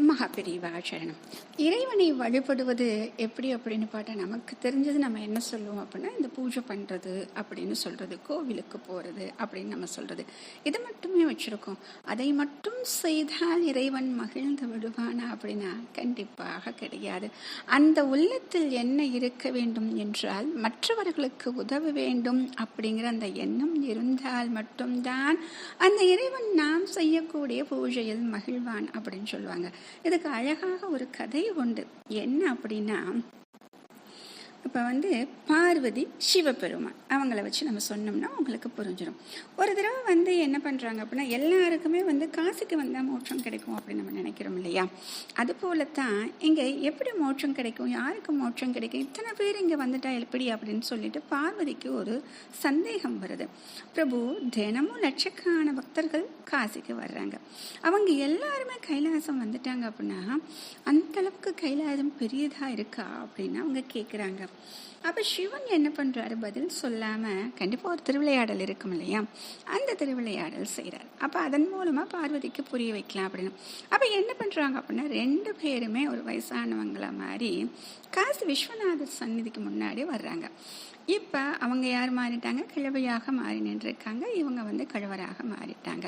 மகாபெரிவா சரணம். இறைவனை வழிபடுவது எப்படி அப்படின்னு பார்த்தா, நமக்கு தெரிஞ்சது நம்ம என்ன சொல்லுவோம் அப்படின்னா, இந்த பூஜை பண்ணுறது அப்படின்னு சொல்கிறது, கோவிலுக்கு போகிறது அப்படின்னு நம்ம சொல்கிறது, இதை மட்டுமே வச்சுருக்கோம். அதை மட்டும் செய்தால் இறைவன் மகிழ்ந்து விடுவானா அப்படின்னா கண்டிப்பாக கிடையாது. அந்த உள்ளத்தில் என்ன இருக்க வேண்டும் என்றால், மற்றவர்களுக்கு உதவ வேண்டும் அப்படிங்கிற அந்த எண்ணம் இருந்தால் மட்டும்தான் அந்த இறைவன் நாம் செய்யக்கூடிய பூஜையில் மகிழ்வான் அப்படின்னு சொல்லுவாங்க. இதுக்கு அழகாக ஒரு கதை உண்டு. என்ன அப்படின்னா, இப்போ பார்வதி சிவபெருமான் அவங்கள வச்சு நம்ம சொன்னோம்னா உங்களுக்கு புரிஞ்சிடும். ஒரு தடவை என்ன பண்ணுறாங்க அப்படின்னா, எல்லாருக்குமே காசுக்கு வந்தால் மோட்சம் கிடைக்கும் அப்படின்னு நம்ம நினைக்கிறோம் இல்லையா? அது போலத்தான் இங்கே எப்படி மோட்சம் கிடைக்கும், யாருக்கு மோட்சம் கிடைக்கும், இத்தனை பேர் இங்கே வந்துட்டா எப்படி அப்படின்னு சொல்லிட்டு பார்வதிக்கு ஒரு சந்தேகம் வருது. பிரபு, தினமும் லட்சக்கணக்கான பக்தர்கள் காசிக்கு வர்றாங்க, அவங்க எல்லாருமே கைலாசம் வந்துட்டாங்க அப்படின்னா அந்த அளவுக்கு கைலாசம் பெரியதாக இருக்கா அப்படின்னு அவங்க கேட்குறாங்க. அப்போ சிவன் என்ன பண்ணுறாரு, பதில் சொல்லாமல் கண்டிப்பாக ஒரு திருவிளையாடல் இருக்கும் இல்லையா, அந்த திருவிளையாடல் செய்கிறார். அப்போ அதன் மூலமாக பார்வதிக்கு புரிய வைக்கலாம் அப்படின்னு. அப்போ என்ன பண்ணுறாங்க அப்படின்னா, 2 பேருமே ஒரு வயசானவங்கள மாதிரி காசி விஸ்வநாதர் சந்நிதிக்கு முன்னாடி வர்றாங்க. இப்போ அவங்க யார் மாறிட்டாங்க, கிழவியாக மாறி நின்றுருக்காங்க. இவங்க கழுவராக மாறிட்டாங்க.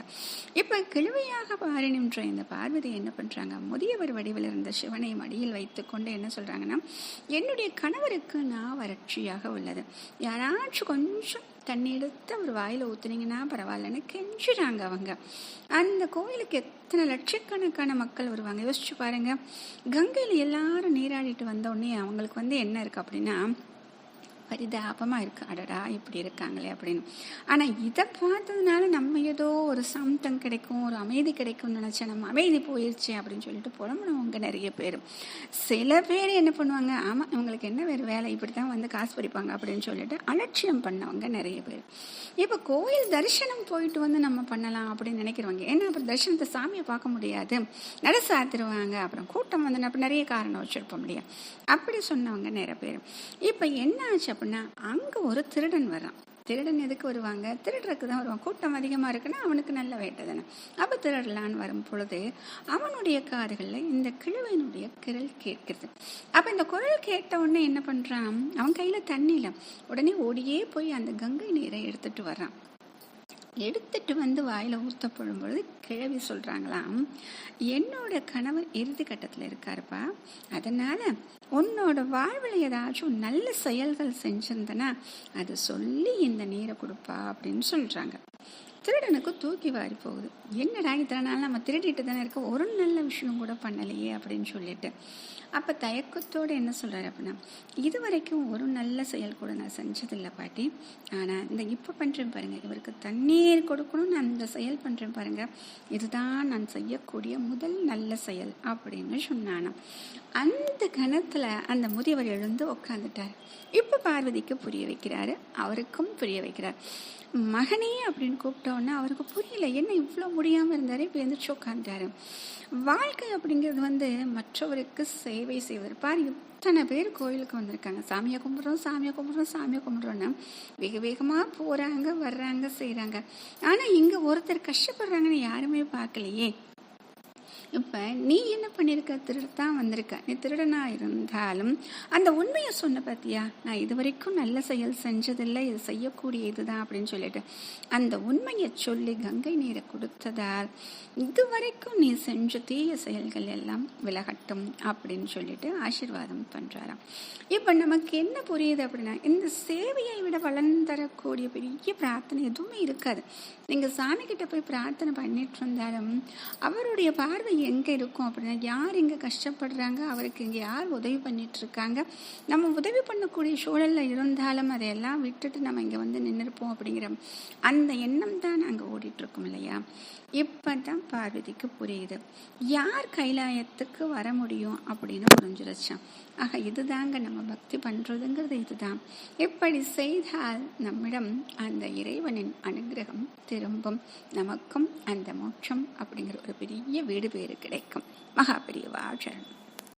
இப்போ கிழவியாக மாறி நின்ற இந்த பார்வதி என்ன பண்ணுறாங்க, முதியவர் வடிவில் இருந்த சிவனை மடியில் வைத்து கொண்டு என்ன சொல்கிறாங்கன்னா, என்னுடைய கணவருக்கு நான் வறட்சியாக உள்ளது, யாராச்சும் கொஞ்சம் தண்ணி எடுத்து அவர் வாயில் ஊற்றுனீங்கன்னா பரவாயில்லன்னு கெஞ்சுறாங்க. அவங்க அந்த கோயிலுக்கு எத்தனை லட்சக்கணக்கான மக்கள் வருவாங்க யோசிச்சு பாருங்க. கங்கையில் எல்லாரும் நீராடிட்டு வந்த உடனே அவங்களுக்கு என்ன இருக்கு அப்படின்னா, பரிதாபமாக இருக்கு, அடடா இப்படி இருக்காங்களே அப்படின்னு. ஆனால் இதை பார்த்ததுனால நம்ம ஏதோ ஒரு சாந்தம் கிடைக்கும், ஒரு அமைதி கிடைக்கும்னு நினச்சா நம்ம அமைதி போயிடுச்சு அப்படின்னு சொல்லிட்டு புலம்புனவங்க நிறைய பேர். சில பேர் என்ன பண்ணுவாங்க, ஆமாம் இவங்களுக்கு என்ன வேறு வேலை, இப்படி தான் காசு பறிப்பாங்க அப்படின்னு சொல்லிட்டு அலட்சியம் பண்ணவங்க நிறைய பேர். இப்போ கோயில் தரிசனம் போயிட்டு நம்ம பண்ணலாம் அப்படின்னு நினைக்கிறவங்க, ஏன்னா அப்புறம் தரிசனத்தை சாமியை பார்க்க முடியாது, நட சாத்திருவாங்க, அப்புறம் கூட்டம் அப்போ நிறைய காரணம் வச்சுருப்போம் இல்லையா, அப்படி சொன்னவங்க நிறைய பேர். இப்போ என்ன ஆச்சு அப்படின்னா, அங்கே ஒரு திருடன் வர்றான். திருடன் எதுக்கு வருவாங்க, திருடுறதுக்கு தான் வருவான். கூட்டம் அதிகமாக இருக்குன்னா அவனுக்கு நல்ல வேட்டை தானே. அப்போ திருடலான்னு வரும் பொழுது அவனுடைய காதுகளில் இந்த கிழவனுடைய குரல் கேட்கிறது. அப்போ இந்த குரல் கேட்ட உடனே என்ன பண்ணுறான், அவன் கையில் தண்ணி இல்லை, உடனே ஓடியே போய் அந்த கங்கை நீரை எடுத்துட்டு வர்றான். எடுத்துட்டு வாயில் ஊற்றப்படும் பொழுது கிழவி சொல்கிறாங்களாம், என்னோட கணவர் இறுதி கட்டத்தில் இருக்காருப்பா, அதனால் உன்னோட வாழ்வில் ஏதாச்சும் நல்ல செயல்கள் செஞ்சிருந்தனா அது சொல்லி இந்த நீரை கொடுப்பா அப்படின்னு சொல்கிறாங்க. திருடனுக்கு தூக்கி வாரி போகுது. என்னடா இத்தனை நாள் நம்ம திருடிட்டு தானே இருக்க, ஒரு நல்ல விஷயம் கூட பண்ணலையே அப்படின்னு சொல்லிட்டு. அப்போ தயக்கத்தோடு என்ன சொல்கிறாரு அப்படின்னா, இது வரைக்கும் ஒரு நல்ல செயல் கூட நான் செஞ்சதில்லை பாட்டி, ஆனால் இந்த இப்போ பண்ணுறேன் பாருங்கள், இவருக்கு தண்ணீர் கொடுக்கணும்னு அந்த செயல் பண்ணுறேன் பாருங்கள், இதுதான் நான் செய்யக்கூடிய முதல் நல்ல செயல் அப்படின்னு சொன்னானா. அந்த கணத்தில் அந்த முதியவர் எழுந்து உட்காந்துட்டார். இப்போ பார்வதிக்கு புரிய வைக்கிறாரு, அவருக்கும் புரிய வைக்கிறார். மகனே அப்படின்னு கூப்பிட்டோன்னா அவருக்கு புரியல, என்ன இவ்வளோ முடியாமல் இருந்தார், இப்போ எந்திரிச்சு உட்காந்துட்டாரு. வாழ்க்கை அப்படிங்கிறது மற்றவருக்கு சேவை செய்வது. பாரு, இத்தனை பேர் கோயிலுக்கு வந்திருக்காங்க, சாமியை கும்பிட்றோம் சாமியை கும்பிட்றோம் சாமியை கும்பிட்றோன்னா வேக வேகமாக போகிறாங்க வர்றாங்க செய்கிறாங்க. ஆனால் இங்கே ஒருத்தர் கஷ்டப்படுறாங்கன்னு யாருமே பார்க்கலையே. இப்போ நீ என்ன பண்ணியிருக்க, திருடத்தான் வந்திருக்க, நீ திருடனா இருந்தாலும் அந்த உண்மையை சொன்ன பார்த்தியா, நான் இது வரைக்கும் நல்ல செயல் செஞ்சதில்லை, இது செய்யக்கூடிய இதுதான் அப்படின்னு சொல்லிட்டு அந்த உண்மையை சொல்லி கங்கை நீரை கொடுத்ததால் இதுவரைக்கும் நீ செஞ்ச தீய செயல்கள் எல்லாம் விலகட்டும் அப்படின்னு சொல்லிட்டு ஆசீர்வாதம் பண்ணுறாராம். இப்போ நமக்கு என்ன புரியுது அப்படின்னா, இந்த சேவையை விட பலன் தரக்கூடிய பெரிய பிரார்த்தனை எதுவுமே இருக்காது. நீங்கள் சாமிக்கிட்ட போய் பிரார்த்தனை பண்ணிட்டு இருந்தாலும் அவருடைய பார்வை எங்கே இருக்கும் அப்படின்னா, யார் இங்கே கஷ்டப்படுறாங்க, அவருக்கு இங்கே யார் உதவி பண்ணிட்டு இருக்காங்க, நம்ம உதவி பண்ணக்கூடிய சூழலில் இருந்தாலும் அதையெல்லாம் விட்டுட்டு நம்ம இங்கே நின்றுருப்போம் அப்படிங்கிற அந்த எண்ணம் தான் அங்கே ஓடிட்டுருக்கோம் இல்லையா. இப்போ தான் பார்வதிக்கு புரியுது, யார் கைலாயத்துக்கு வர முடியும் அப்படின்னு புரிஞ்சிருச்சான். ஆக இதுதாங்க நம்ம பக்தி பண்ணுறதுங்கிறது இதுதான். இப்படி செய்தால் நம்மிடம் அந்த இறைவனின் அனுகிரகம் திரும்பும், நமக்கும் அந்த மோட்சம் அப்படிங்கிற ஒரு பெரிய வீடு பேரு கிடைக்கும். மகாபெரிவா சரணம்.